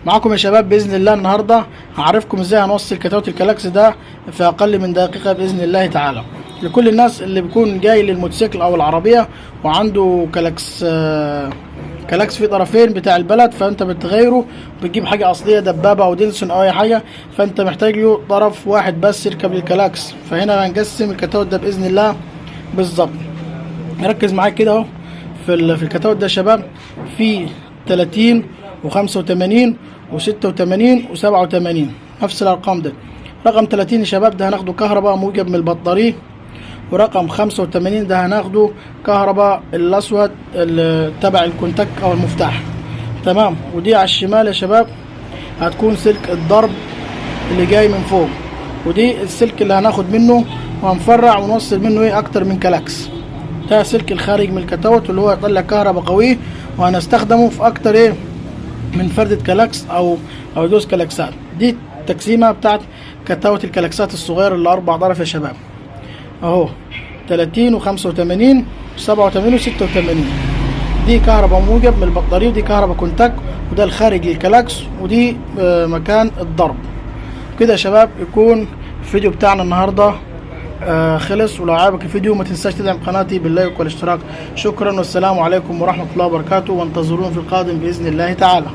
معاكم يا شباب باذن الله. النهارده هعرفكم ازاي هنوصل كتاوت الكلاكس ده في اقل من دقيقه باذن الله تعالى. لكل الناس اللي بيكون جاي للموتوسيكل او العربيه وعنده كلاكس فيه طرفين بتاع البلد، فانت بتغيره بتجيب حاجه اصليه، دبابه او ديلسون او اي حاجه، فانت محتاج له طرف واحد بس يركب الكلاكس. فهنا هنقسم الكتاوت ده باذن الله بالظبط. ركز معايا كده اهو. في الكتاوت ده يا شباب في 30 و85 و86 و87 نفس الارقام ده. رقم 30 يا شباب ده هناخده كهرباء موجب من البطاريه، ورقم 85 ده هناخده كهرباء الاسود تبع الكونتاك او المفتاح. تمام. ودي على الشمال يا شباب هتكون سلك الضرب اللي جاي من فوق، ودي السلك اللي هناخد منه وهنفرع ونوصل منه اكتر من كلاكس. ده سلك الخارج من الكتاوت اللي هو يطلع كهرباء قوي، وهنستخدمه في اكتر من فردة كلاكس او جوز كلاكسات. دي التقسيمه بتاعت كتاوت الكلاكسات الصغير اللي 4 ضرف يا شباب اهو، 30 و85 و87 و86. دي كهرباء موجب من البطاريه، ودي كهرباء كونتاك، وده الخارج للكلاكس، ودي مكان الضرب. كده يا شباب يكون الفيديو بتاعنا النهارده خلص. ولو عجبك الفيديو ما تنساش تدعم قناتي باللايك والاشتراك. شكرا والسلام عليكم ورحمه الله وبركاته، وانتظرونا في القادم باذن الله تعالى.